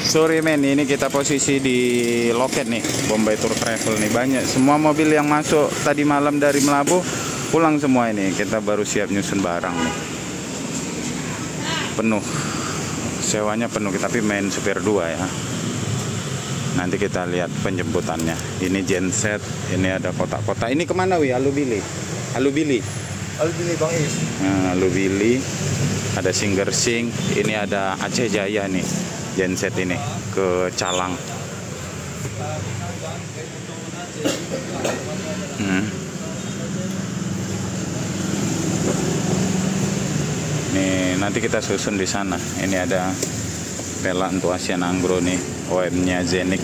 Sorry men, ini kita posisi di loket nih, Bombay Tour Travel nih. Banyak semua mobil yang masuk tadi malam dari Melabuh pulang semua ini. Kita baru siap nyusun barang nih. Penuh. Sewanya penuh, tapi main supir 2 ya. Nanti kita lihat penjemputannya. Ini genset, ini ada kotak-kotak. Ini kemana wi? Alubili. Alubili. Alubili Bang Is. Nah, Alubili. Ada Singersing. Ini ada Aceh Jaya nih. Genset ini ke Calang. Nih nanti kita susun di sana. Ini ada Pela untuk Asian Angro nih, OM-nya Zenik.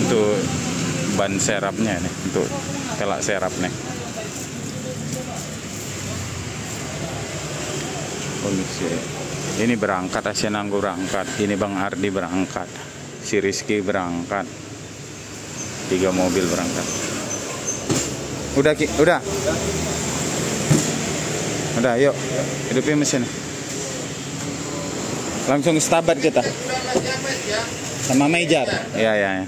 Untuk ban serapnya nih, untuk pelak serap nih. Kondisi ini berangkat, Asian Anggo berangkat, ini Bang Ardi berangkat, si Rizky berangkat, 3 mobil berangkat. Udah Ki, udah, yuk hidupin mesin, langsung stabat kita sama Mejar, ya.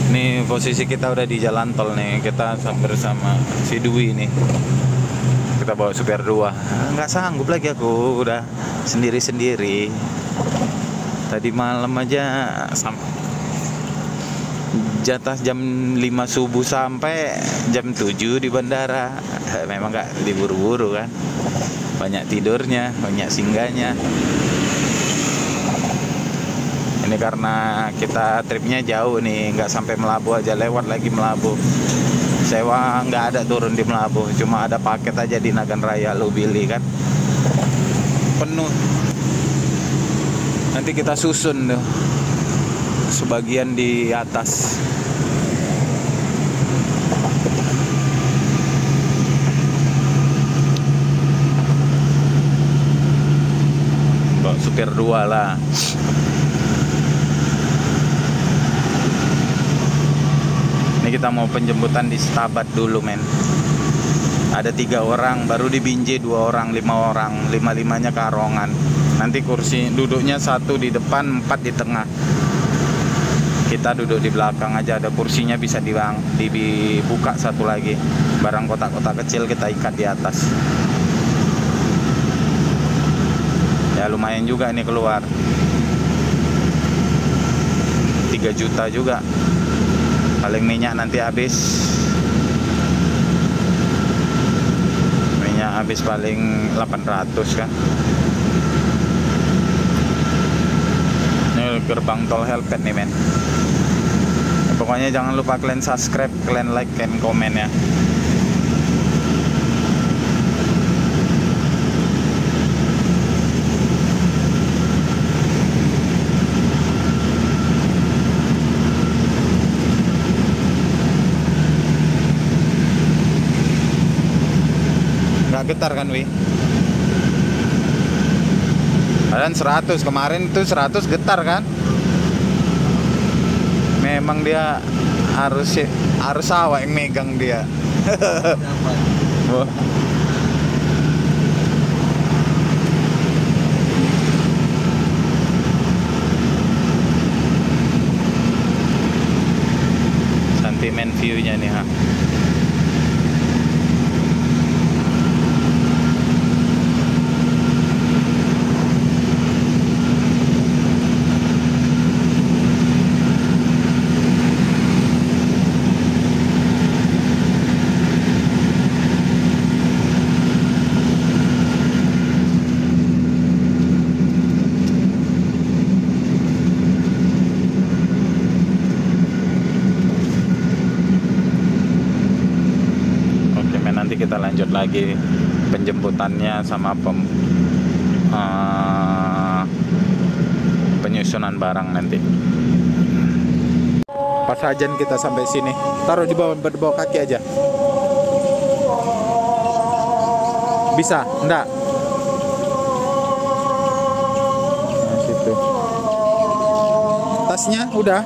Nih posisi kita udah di jalan tol nih, kita bersama si Dwi nih. Kita bawa supir 2. Nggak sanggup lagi aku, udah sendiri-sendiri. Tadi malam aja jatah jam 5 subuh sampai jam 7 di bandara. Memang nggak diburu-buru kan. Banyak tidurnya, banyak singgahnya. Ini karena kita tripnya jauh nih, nggak sampai Melabuh aja, lewat lagi Melabuh. Sewa nggak ada turun di Melabuh, cuma ada paket aja di Nagan Raya Alubili kan. Penuh. Nanti kita susun tuh sebagian di atas. Bawa supir 2 lah. Ini kita mau penjemputan di Stabat dulu men. Ada 3 orang, baru di Binjai 2 orang, 5 orang, 5-5-nya Karongan. Nanti kursi duduknya 1 di depan, 4 di tengah. Kita duduk di belakang aja, ada kursinya bisa dibuka 1 lagi. Barang kotak-kotak kecil kita ikat di atas. Ya lumayan juga nih keluar. 3 juta juga. Paling minyak nanti habis. Minyak habis paling 800 kan. Ini gerbang tol Helpet nih men. Pokoknya jangan lupa kalian subscribe, kalian like, kalian komen ya. Getar kan wi, kalian 100 kemarin itu 100 getar kan. Memang dia harus awak yang megang dia. Sentimen view-nya nih ha. Kita lanjut lagi penjemputannya sama penyusunan barang nanti. Pas ajan kita sampai sini, taruh di bawah kaki aja. Bisa? Enggak? Nah, situ. tasnya udah.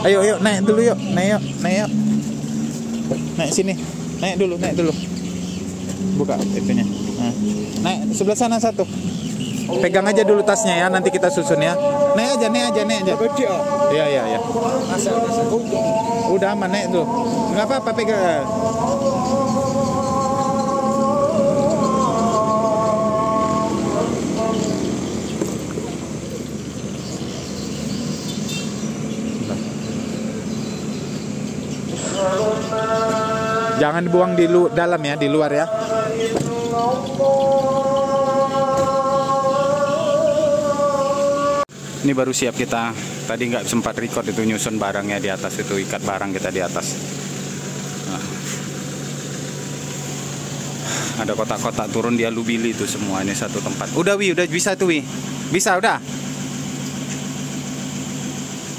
Ayo yuk naik dulu yuk. Naik yuk. Naik sini. Naik dulu. Buka itunya. Nah. Naik sebelah sana satu. Pegang aja dulu tasnya ya, nanti kita susun ya. Naik aja. Iya. Udah aman, naik dulu. Enggak apa-apa, pegang. Jangan dibuang di dalam ya, di luar ya. Ini baru siap kita. Tadi nggak sempat record itu, nyusun barangnya di atas itu, ikat barang kita di atas. Nah. Ada kotak-kotak turun dia lubili itu semua, ini satu tempat. Udah udah bisa tuh Bisa udah.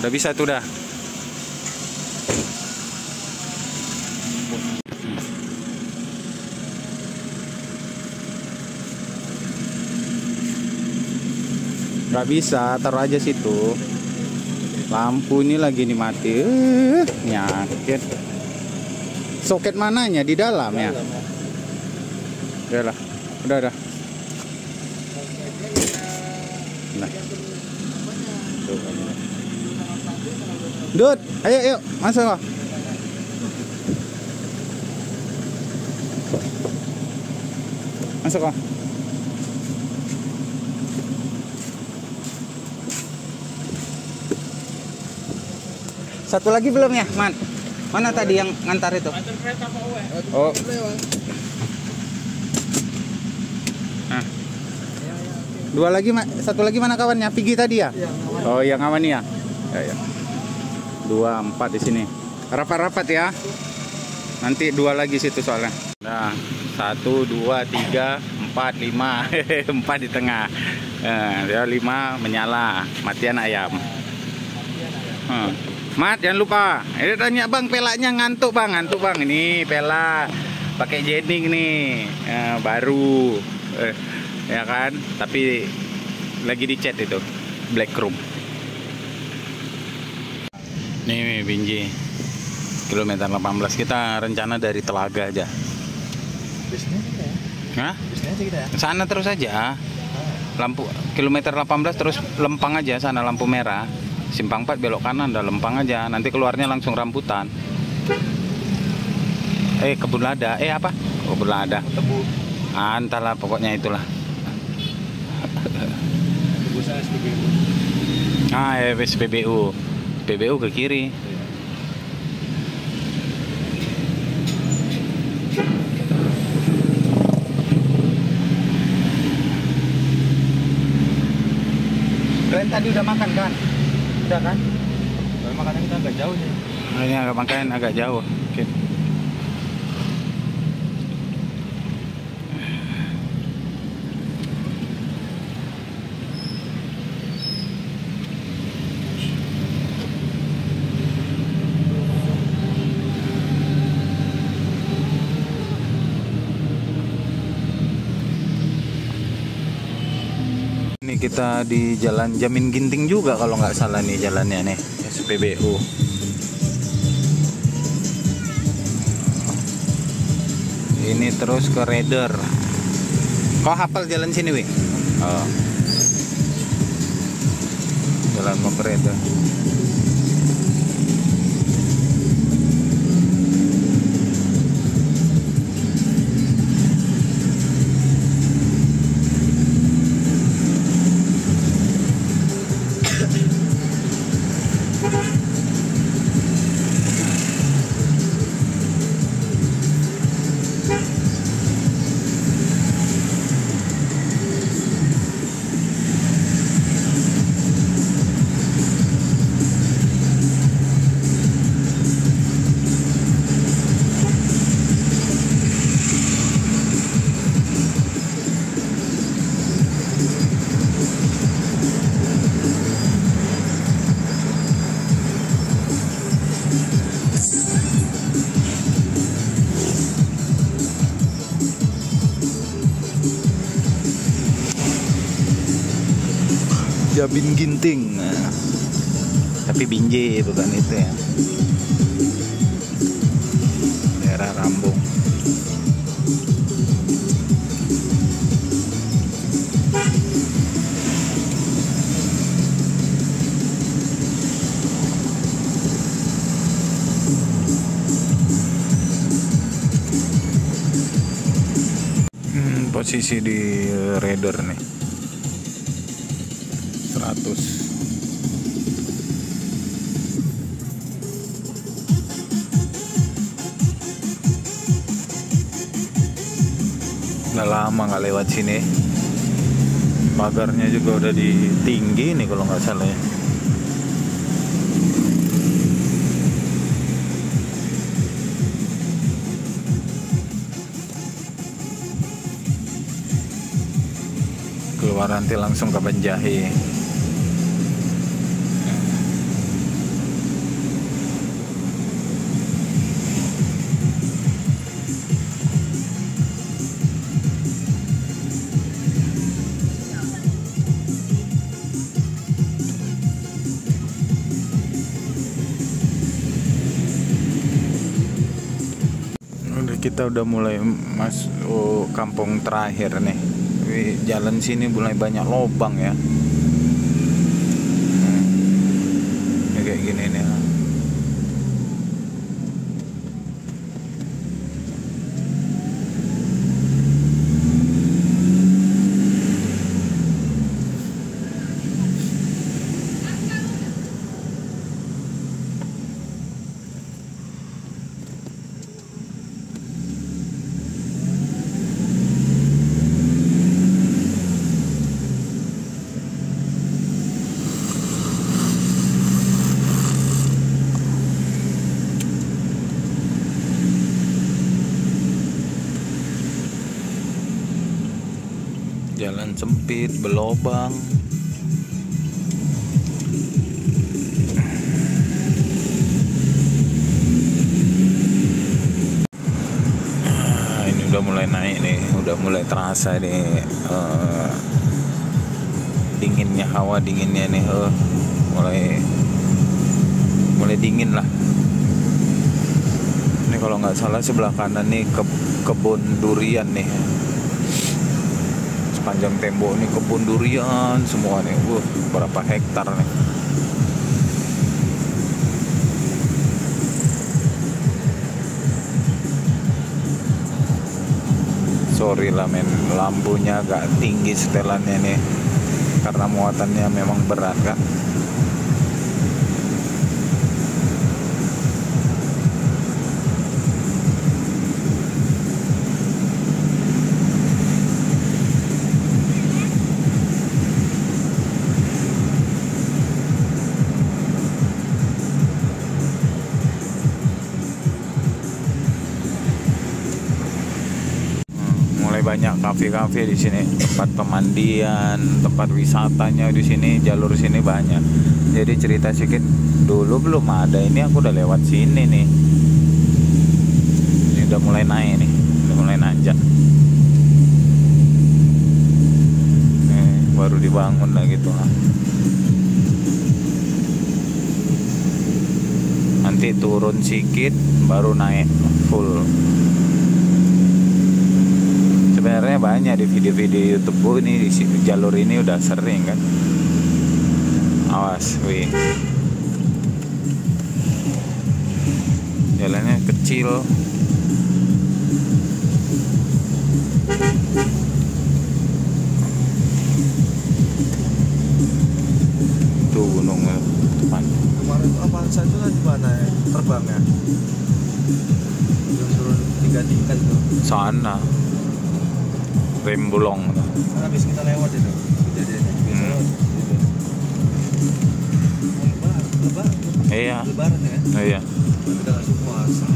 Udah bisa tuh udah. Nggak bisa, taruh aja situ. Lampu ini lagi nih mati. Nyakit. Soket mananya di dalam ya? Udah. Nah. Dut, ayo masuk. Masuk kok. Satu lagi belum ya, Man? Mana tadi yang ngantar itu? Oh. Nah. Dua lagi, satu lagi mana kawannya? Pigi tadi ya? Oh, yang aman ya? Ya. 2, 4 di sini. Rapat-rapat ya. Nanti 2 lagi situ soalnya. Nah, 1, 2, 3, 4, 5. 4 di tengah. Dia 5 menyala. Matian ayam. Mat, jangan lupa. Ini tanya bang, pelaknya ngantuk bang. Ini pela pakai jening nih, baru, ya kan? Tapi lagi dicat itu, black room. Nih Binjai, kilometer 18 kita rencana dari Telaga aja. Hah? Sana terus aja. Lampu kilometer 18 terus lempang aja sana, lampu merah. Simpang 4 belok kanan, udah lempang aja. Nanti keluarnya langsung rambutan. Kebun lada. Apa? Kebun lada. Entahlah, pokoknya itulah. SPBU. SPBU ke kiri. Kalian tadi udah makan kan? Udah kan? Makanan kita agak jauh nih. Ini agak jauh. Oke. Ini kita di Jalan Jamin Ginting juga kalau nggak salah nih jalannya nih, SPBU. Ini terus ke Raider. Kau hafal jalan sini, Wi? Oh. Jalan mau ke Raider. Jamin Ginting. Tapi Binjai bukan itu ya. Daerah Rambung. Posisi di radar nih 100. Udah lama nggak lewat sini. Pagarnya juga udah ditinggi nih kalau nggak salah ya. Keluar nanti langsung ke Banjahe. Kita udah mulai masuk kampung terakhir nih. Jalan sini mulai banyak lubang ya. Ini kayak gini nih. Jalan sempit, berlobang. Ini udah mulai naik nih, udah mulai terasa nih dinginnya, hawa dinginnya nih, mulai dingin lah. Ini kalau nggak salah sebelah kanan nih kebun durian nih. Sepanjang tembok ini kebun durian semua nih. Berapa hektar nih. Sorry lah men, lampunya agak tinggi setelannya nih karena muatannya memang berat kan. Banyak kafe-kafe di sini, tempat pemandian, tempat wisatanya di sini, jalur sini banyak. Jadi cerita sedikit, dulu belum ada ini, aku udah lewat sini nih. Ini udah mulai naik nih, udah mulai nanjak. Baru dibangun lah gitu. Nanti turun sedikit, baru naik full. Sebenarnya banyak di video-video YouTube ini di jalur ini udah sering kan. Awas, wih. Jalannya kecil. Tuh gunung depan. Kemarin Avanza itu kan di mana ya terbangnya? Turun 3 tingkat tuh. Sana. Rembolong. Kan habis kita lewat itu kejadiannya. Lebaran. Iya. Lebaran ya? Iya. Kita langsung puasa.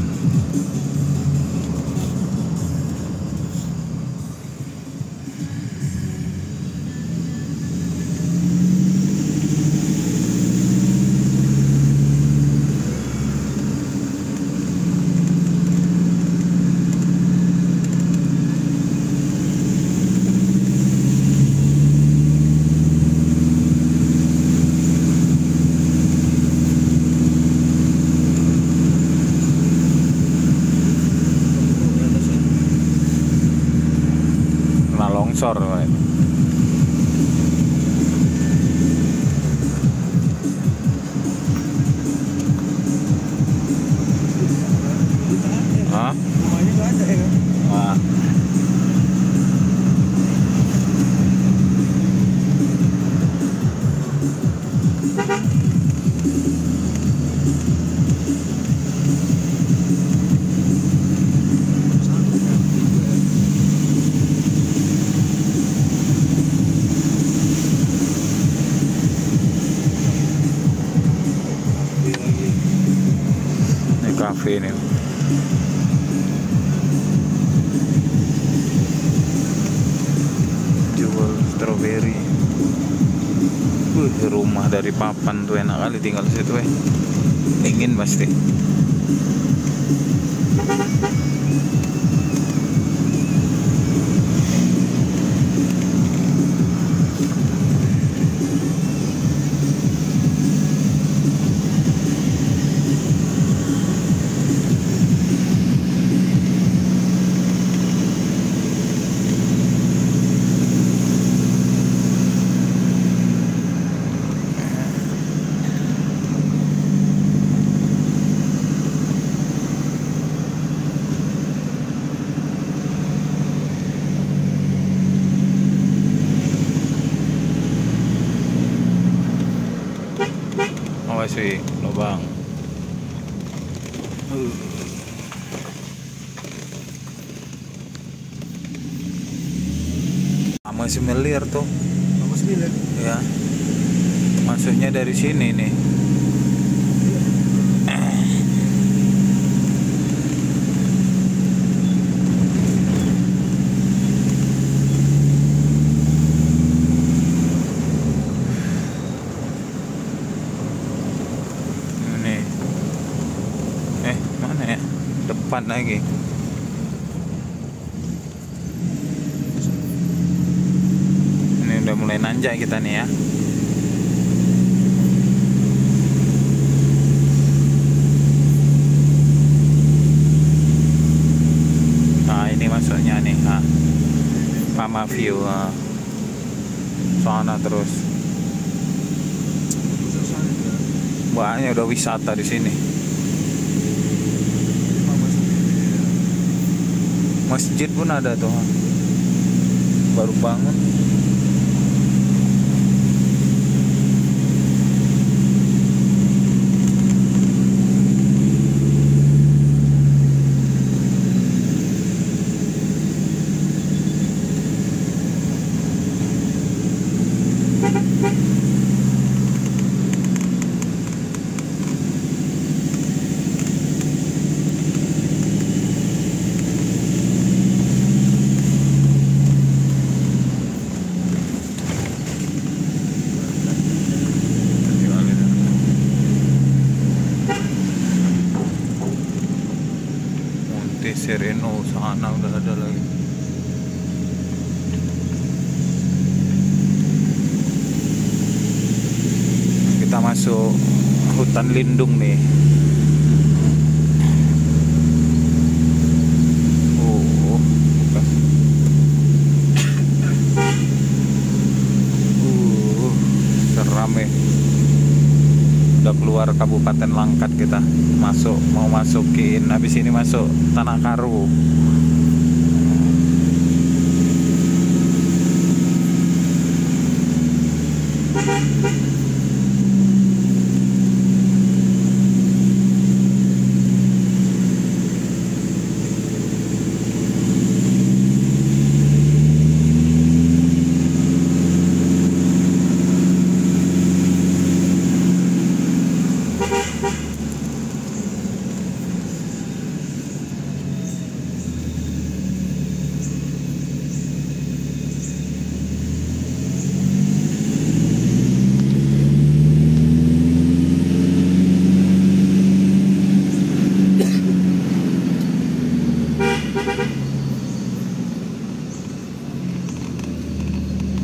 longsor. Hah? Rumahnya nggak ada ya kan? Wah. Ini kafe ini. Jual strawberry. Rumah dari papan tuh enak kali tinggal di situ dingin pasti. Awas sih, lubang. Masih melir tuh. Apa sih ini? Ya. Masuknya dari sini nih. Ini. Mana ya? Depan lagi. Ini udah mulai nanjak kita nih ya. Nah ini masuknya nih, Pama View, sana terus. Banyak udah wisata di sini. Masjid pun ada tuh, baru bangun. Sereno sana udah ada lagi. Kita masuk hutan lindung nih. Seram ya. Udah keluar Kabupaten Langkat kita, mau masukin, habis ini masuk Tanah Karu.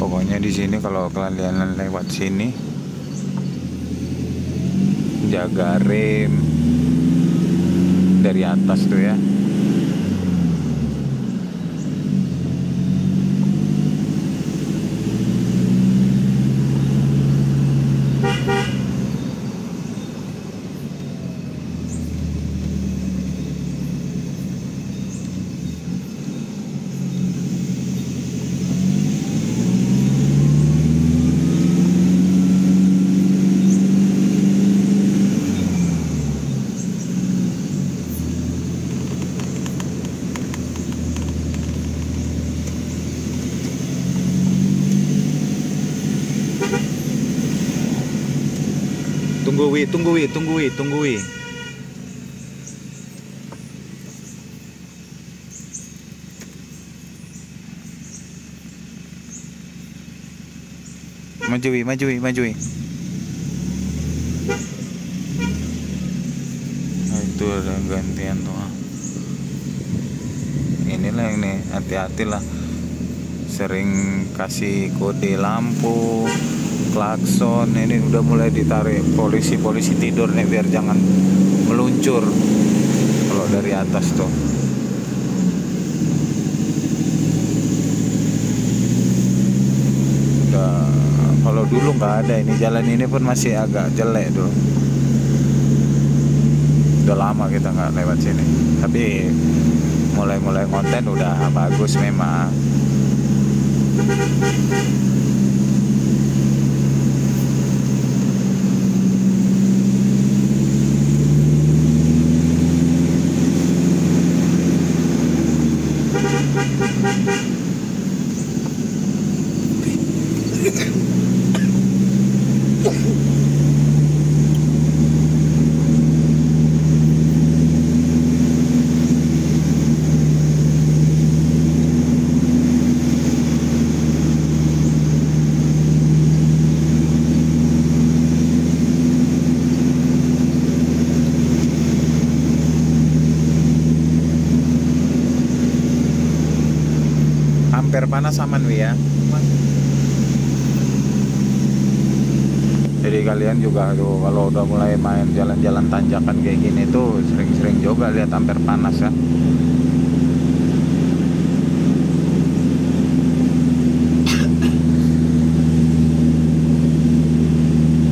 Pokoknya di sini kalau kalian lewat sini jaga rem dari atas tuh ya. Tunggu Wi, tunggu Wi, tunggu Wi, tunggu Wi. Maju Wi, maju Wi, maju Wi. Nah, itu ada gantian tuh. Inilah yang nih, hati-hatilah. Sering kasih kode lampu, klakson. Ini udah mulai ditarik polisi tidur nih biar jangan meluncur kalau dari atas tuh. Udah, kalau dulu nggak ada, ini jalan ini pun masih agak jelek dulu. Udah lama kita nggak lewat sini, tapi mulai konten udah bagus memang. Hampir panas aman Wi ya. Jadi kalian juga tuh kalau udah mulai main jalan-jalan tanjakan kayak gini tuh sering-sering juga lihat hampir panas ya.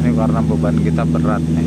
Ini karena beban kita berat nih.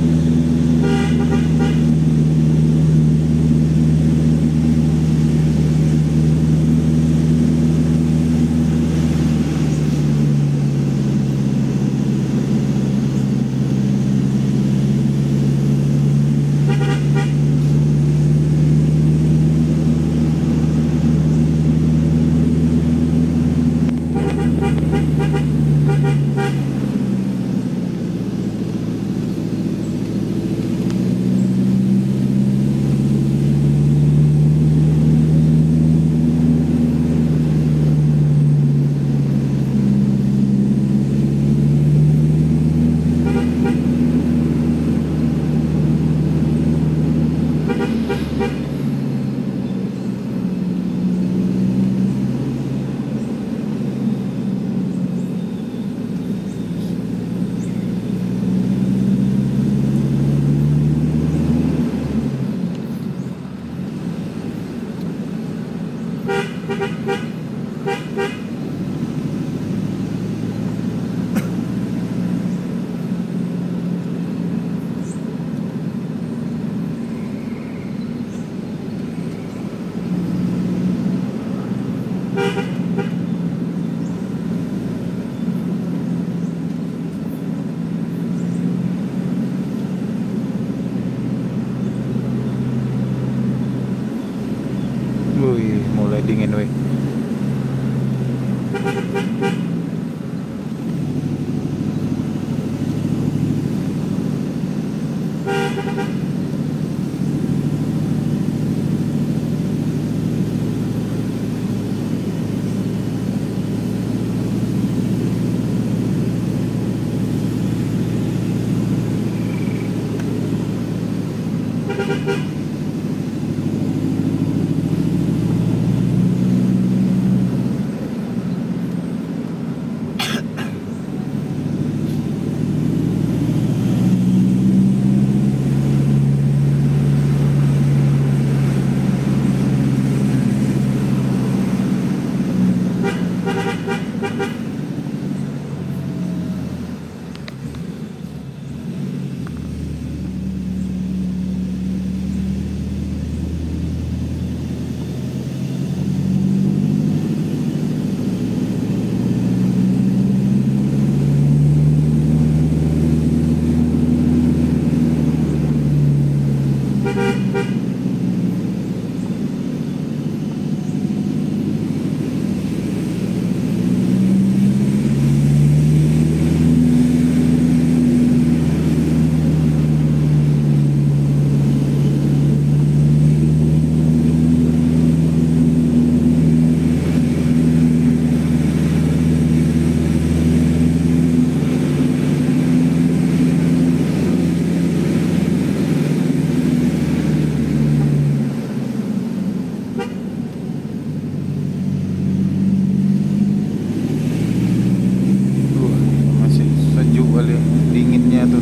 Wih, mulai dingin wih.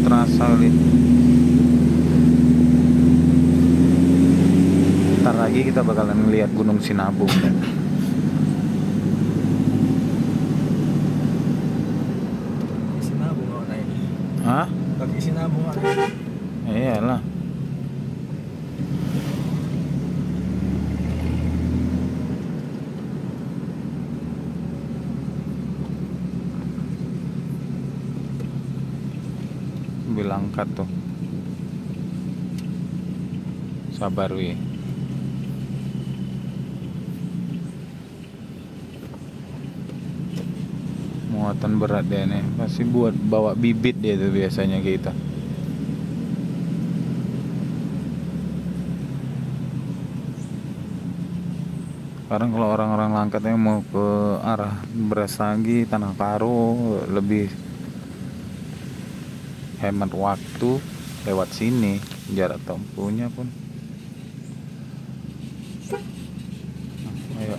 terasa kali. Ntar lagi kita bakalan ngeliat Gunung Sinabung. Sinabung nggak naik. Hah? Kaki sinabung nggak naik. Iyalah. Bilang kat tuh. Sabar wi. Muatan berat dia nih. Pasti buat bawa bibit dia tuh biasanya kita. Sekarang kalau orang-orang Langkat yang mau ke arah Brastagi, Tanah Karo, lebih hemat waktu lewat sini, jarak tempuhnya pun. Ayo.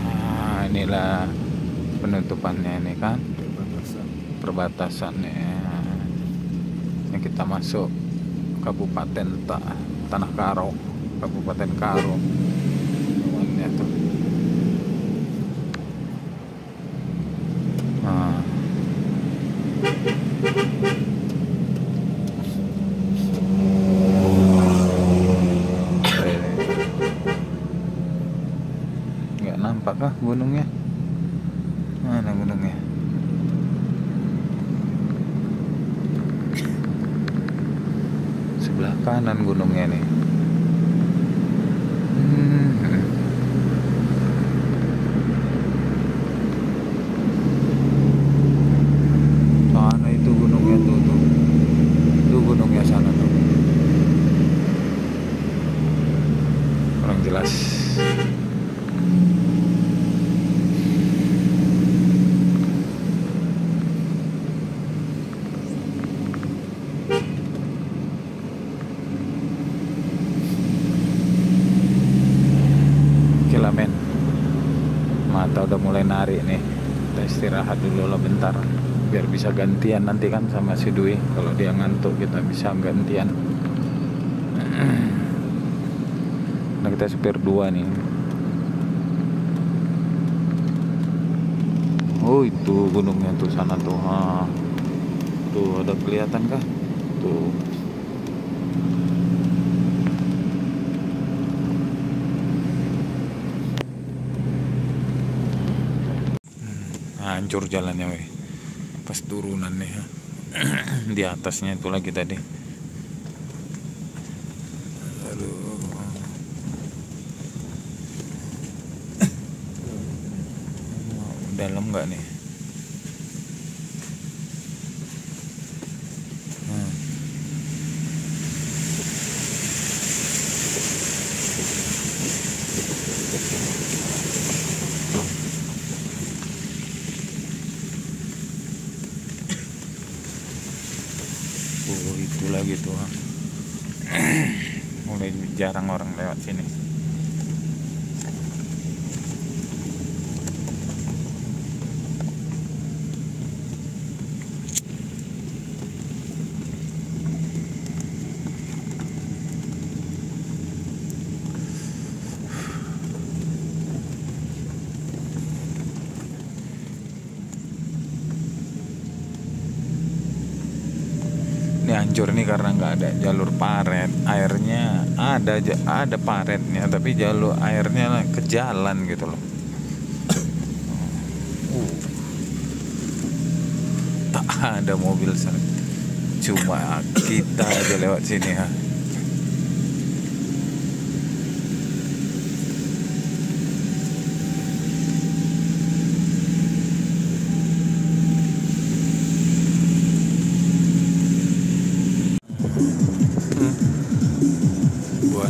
Nah, inilah penutupannya ini kan, perbatasan nih. Yang kita masuk Kabupaten Tanah Karo, Kabupaten Karo. Tuh. Nah. Nggak nampak kah gunungnya? Mana gunungnya? Sebelah kanan gunungnya nih. Mana itu gunungnya tuh. Itu gunungnya sana tuh. Kurang jelas. Men, mata udah mulai narik nih. Kita istirahat dulu lah bentar biar bisa gantian nanti kan sama si Dwi. Kalau dia ngantuk kita bisa gantian. Nah, kita supir dua nih. Oh, itu gunungnya tuh sana tuh. Tuh ada kelihatan kah? Tuh. Hancur jalannya weh. Pas turunan nih ya. Di atasnya itu lagi tadi. Aduh. Dalam nggak nih? Itu lagi tuh. Mulai jarang orang lewat sini. Ini hancur nih karena nggak ada jalur paret. Airnya ada paretnya, tapi jalur airnya ke jalan gitu loh. Tak ada mobil cuma kita aja lewat sini ya.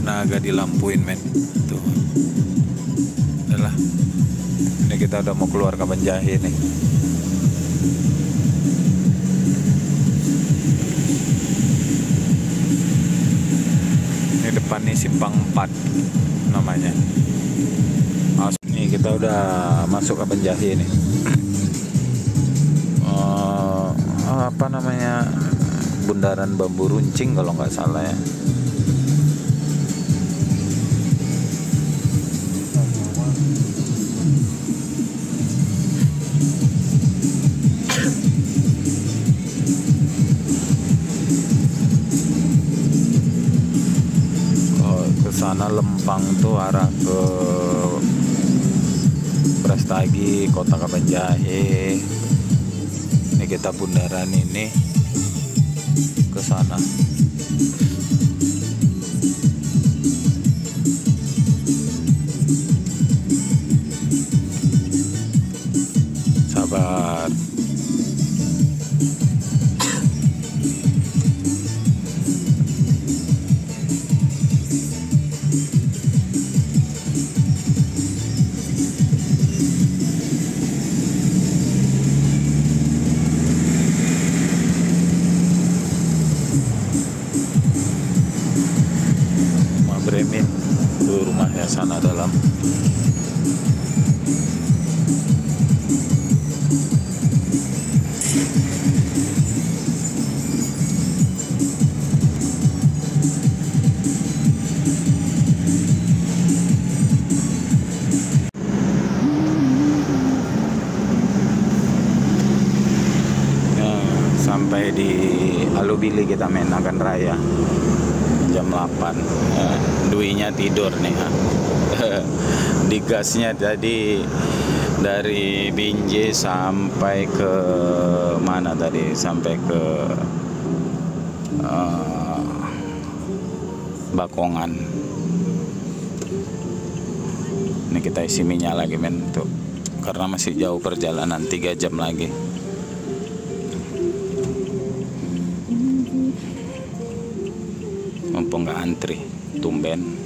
Naga dilampuin men tuh. Udah lah, ini kita udah mau keluar Kabanjahe nih. Ini depan nih Simpang 4 namanya. Nih kita udah masuk ke Penjahi nih. Apa namanya, Bundaran Bambu Runcing kalau nggak salah ya. Sana Lempang tuh arah ke Brastagi, Kota Kabanjahe. Ini kita bundaran ini ke sana. Sabar. Bremen tuh rumahnya sana dalam. Sampai di Alubili kita main Akan Raya jam 8. Duinya tidur nih ha. Digasnya tadi dari Binjai sampai ke mana tadi, sampai ke Bakongan. Ini kita isi minyak lagi men tuh, karena masih jauh perjalanan 3 jam lagi. Mumpung nggak antri, tumben.